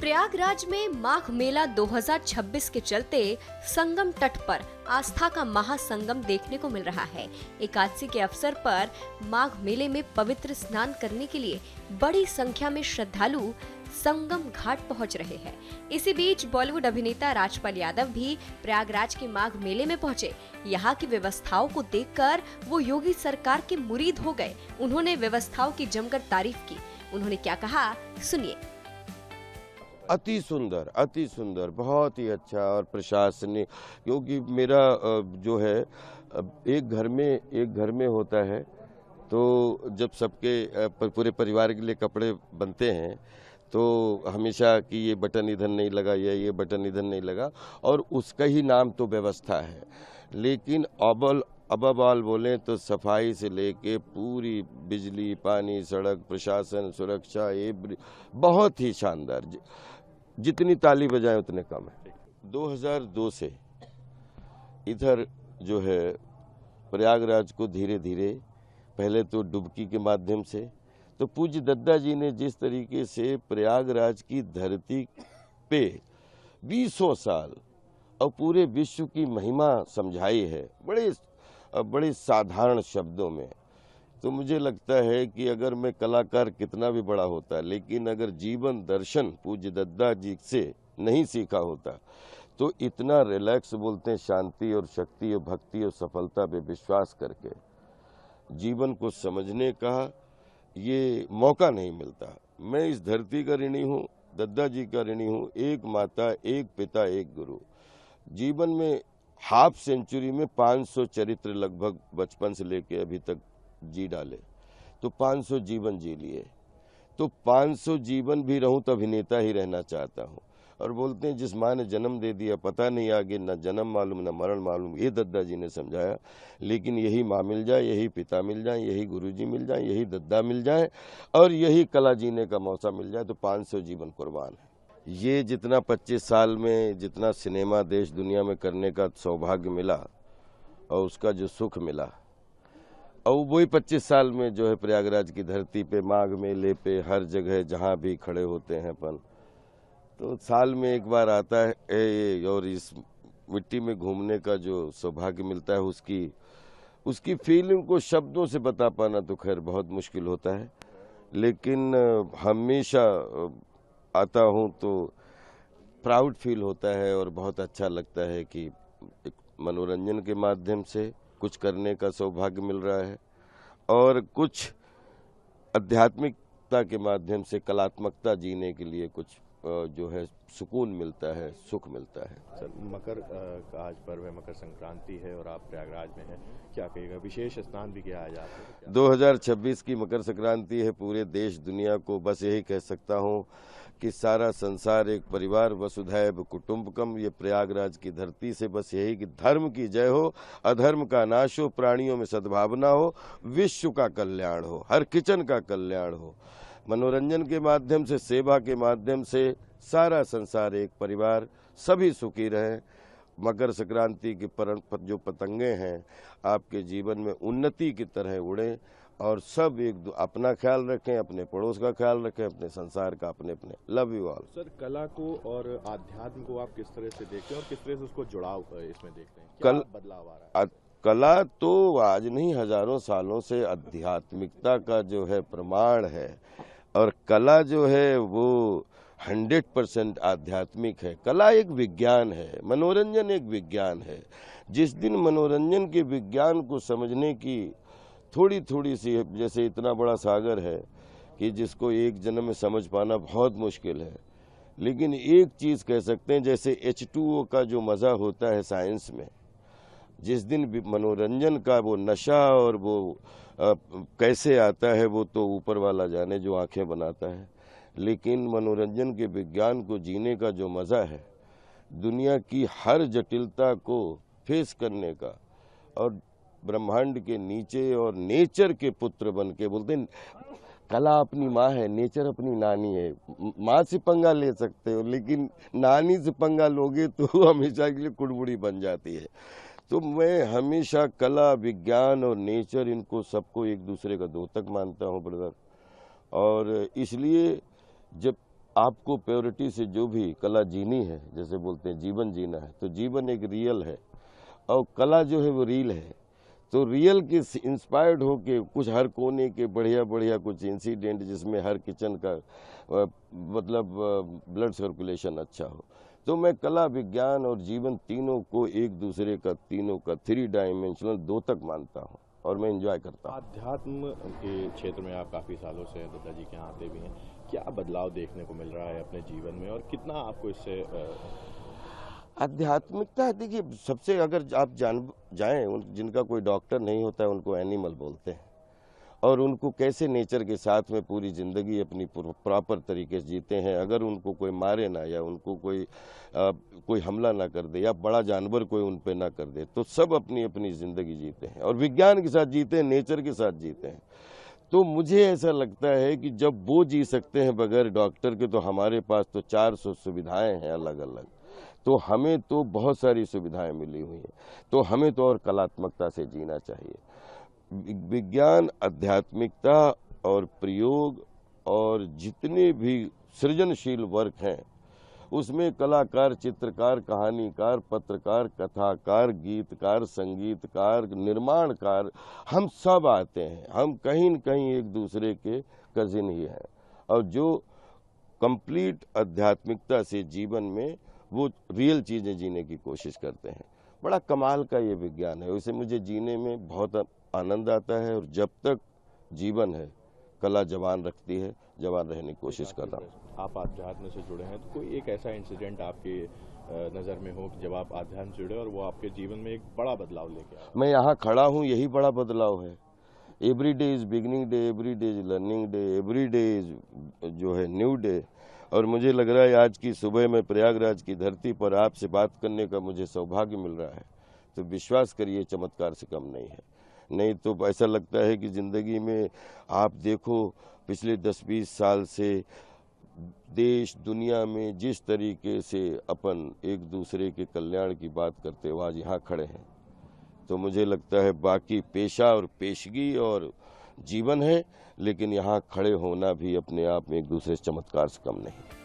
प्रयागराज में माघ मेला 2026 के चलते संगम तट पर आस्था का महासंगम देखने को मिल रहा है। एकादशी के अवसर पर माघ मेले में पवित्र स्नान करने के लिए बड़ी संख्या में श्रद्धालु संगम घाट पहुंच रहे हैं। इसी बीच बॉलीवुड अभिनेता राजपाल यादव भी प्रयागराज के माघ मेले में पहुंचे। यहाँ की व्यवस्थाओं को देखकर वो योगी सरकार के मुरीद हो गए। उन्होंने व्यवस्थाओं की जमकर तारीफ की। उन्होंने क्या कहा, सुनिए। अति सुंदर, बहुत ही अच्छा और प्रशासनिक, क्योंकि मेरा जो है एक घर में होता है, तो जब सबके पूरे परिवार के लिए कपड़े बनते हैं तो हमेशा कि ये बटन इधर नहीं लगा या ये बटन इधर नहीं लगा, और उसका ही नाम तो व्यवस्था है। लेकिन अबल बोलें तो सफाई से लेके पूरी बिजली, पानी, सड़क, प्रशासन, सुरक्षा, ये बहुत ही शानदार। जितनी ताली बजाएं उतने कम है। 2002 से इधर जो है प्रयागराज को धीरे धीरे, पहले तो डुबकी के माध्यम से, तो पूज्य दद्दा जी ने जिस तरीके से प्रयागराज की धरती पे 20 साल और पूरे विश्व की महिमा समझाई है बड़े साधारण शब्दों में, तो मुझे लगता है कि अगर मैं कलाकार कितना भी बड़ा होता, लेकिन अगर जीवन दर्शन पूज्य दद्दा जी से नहीं सीखा होता तो इतना रिलैक्स बोलते हैं, शांति और शक्ति और भक्ति और सफलता पे विश्वास करके जीवन को समझने का ये मौका नहीं मिलता। मैं इस धरती का ऋणी हूँ, दद्दा जी का ऋणी हूँ। एक माता, एक पिता, एक गुरु। जीवन में हाफ सेंचुरी में 500 चरित्र लगभग बचपन से लेके अभी तक जी डाले, तो 500 जीवन जी लिए, तो 500 जीवन भी रहूं तो अभिनेता ही रहना चाहता हूं। और बोलते हैं जिस माँ ने जन्म दे दिया पता नहीं आगे न जन्म मालूम न मरण मालूम, ये दद्दा जी ने समझाया। लेकिन यही माँ मिल जाए, यही पिता मिल जाए, यही गुरुजी मिल जाए, यही दद्दा मिल जाए और यही कला जीने का मौका मिल जाए तो 500 जीवन कुर्बान है। ये जितना 25 साल में जितना सिनेमा देश दुनिया में करने का सौभाग्य मिला और उसका जो सुख मिला, और वही 25 साल में जो है प्रयागराज की धरती पे, माघ मेले पे, हर जगह जहाँ भी खड़े होते हैं अपन, तो साल में एक बार आता है और इस मिट्टी में घूमने का जो सौभाग्य मिलता है, उसकी फीलिंग को शब्दों से बता पाना तो खैर बहुत मुश्किल होता है। लेकिन हमेशा आता हूँ तो प्राउड फील होता है और बहुत अच्छा लगता है कि एक मनोरंजन के माध्यम से कुछ करने का सौभाग्य मिल रहा है और कुछ आध्यात्मिकता के माध्यम से कलात्मकता जीने के लिए कुछ जो है सुकून मिलता है, सुख मिलता है। सर, मकर का आज पर्व है, मकर संक्रांति है और आप प्रयागराज में हैं, क्या कहिएगा? विशेष स्नान भी किया आज आपने। 2026 की मकर संक्रांति है। पूरे देश दुनिया को बस यही कह सकता हूँ कि सारा संसार एक परिवार, वसुधैव कुटुंबकम। ये प्रयागराज की धरती से बस यही कि धर्म की जय हो, अधर्म का नाश हो, प्राणियों में सद्भावना हो, विश्व का कल्याण हो, हर किचन का कल्याण हो। मनोरंजन के माध्यम से, सेवा के माध्यम से सारा संसार एक परिवार, सभी सुखी रहें। मकर संक्रांति की जो पतंगे हैं आपके जीवन में उन्नति की तरह उड़ें और सब अपना ख्याल रखें, अपने पड़ोस का ख्याल रखें, अपने संसार का, अपने। Love you all. सर, कला को और आध्यात्म को आप किस तरह से देखते हैं और किस तरह से उसको जुड़ाव इसमें देखते हैं? क्या बदलाव आ रहा है? कला तो आज नहीं, हजारों सालों से आध्यात्मिकता का जो है प्रमाण है और कला जो है वो 100% आध्यात्मिक है। कला एक विज्ञान है, मनोरंजन एक विज्ञान है। जिस दिन मनोरंजन के विज्ञान को समझने की थोड़ी सी, जैसे इतना बड़ा सागर है कि जिसको एक जन्म में समझ पाना बहुत मुश्किल है, लेकिन एक चीज कह सकते हैं, जैसे H2O का जो मजा होता है साइंस में, जिस दिन मनोरंजन का वो नशा और वो कैसे आता है वो तो ऊपर वाला जाने, जो आंखें बनाता है। लेकिन मनोरंजन के विज्ञान को जीने का जो मजा है, दुनिया की हर जटिलता को फेस करने का, और ब्रह्मांड के नीचे और नेचर के पुत्र बन के, बोलते हैं कला अपनी माँ है, नेचर अपनी नानी है। माँ से पंगा ले सकते हो लेकिन नानी से पंगा लोगे तो हमेशा के लिए कुड़बुड़ी बन जाती है। तो मैं हमेशा कला, विज्ञान और नेचर, इनको सबको एक दूसरे का द्योतक मानता हूँ ब्रदर। और इसलिए जब आपको प्योरिटी से जो भी कला जीनी है, जैसे बोलते हैं जीवन जीना है, तो जीवन एक रियल है और कला जो है वो रील है। तो रियल के इंस्पायर्ड होके कुछ हर कोने के बढ़िया बढ़िया कुछ इंसिडेंट जिसमें हर किचन का मतलब ब्लड सर्कुलेशन अच्छा हो, तो मैं कला, विज्ञान और जीवन तीनों को एक दूसरे का, तीनों का 3 डायमेंशनल 2 तक मानता हूँ और मैं एंजॉय करता हूँ। आध्यात्म के क्षेत्र में आप काफ़ी सालों से दत्ता जी के यहाँ आते भी हैं, क्या बदलाव देखने को मिल रहा है अपने जीवन में और कितना आपको इससे आध्यात्मिकता, देखिए सबसे अगर आप जाएं, जिनका कोई डॉक्टर नहीं होता है उनको एनिमल बोलते हैं, और उनको कैसे नेचर के साथ में पूरी ज़िंदगी अपनी प्रॉपर तरीके से जीते हैं। अगर उनको कोई मारे ना, या उनको कोई हमला ना कर दे, या बड़ा जानवर कोई उन पे ना कर दे, तो सब अपनी अपनी ज़िंदगी जीते हैं और विज्ञान के साथ जीते हैं, नेचर के साथ जीते हैं। तो मुझे ऐसा लगता है कि जब वो जी सकते हैं बगैर डॉक्टर के, तो हमारे पास तो 400 सुविधाएं हैं अलग अलग, तो हमें तो बहुत सारी सुविधाएं मिली हुई हैं, तो हमें तो और कलात्मकता से जीना चाहिए। विज्ञान, आध्यात्मिकता और प्रयोग और जितने भी सृजनशील वर्क हैं, उसमें कलाकार, चित्रकार, कहानीकार, पत्रकार, कथाकार, गीतकार, संगीतकार, निर्माणकार, हम सब आते हैं। हम कहीं न कहीं एक दूसरे के कजिन ही हैं, और जो कंप्लीट आध्यात्मिकता से जीवन में वो रियल चीज़ें जीने की कोशिश करते हैं। बड़ा कमाल का ये विज्ञान है, उसे मुझे जीने में बहुत आनंद आता है, और जब तक जीवन है कला जवान रखती है, जवान रहने की कोशिश कर रहा हूँ। आप आध्यात्म से जुड़े हैं, तो कोई एक ऐसा इंसिडेंट आपके नज़र में हो कि जब आप आध्यात्म से जुड़े और वो आपके जीवन में एक बड़ा बदलाव लेके आया? मैं यहाँ खड़ा हूँ, यही बड़ा बदलाव है। Every day is beginning day, every day is learning day, every day is जो है न्यू डे। और मुझे लग रहा है आज की सुबह में प्रयागराज की धरती पर आपसे बात करने का मुझे सौभाग्य मिल रहा है, तो विश्वास करिए चमत्कार से कम नहीं है। नहीं तो ऐसा लगता है कि ज़िंदगी में आप देखो पिछले 10-20 साल से देश दुनिया में जिस तरीके से अपन एक दूसरे के कल्याण की बात करते हो, आज यहाँ खड़े हैं, तो मुझे लगता है बाकी पेशा और पेशगी और जीवन है, लेकिन यहाँ खड़े होना भी अपने आप में एक दूसरे से चमत्कार से कम नहीं।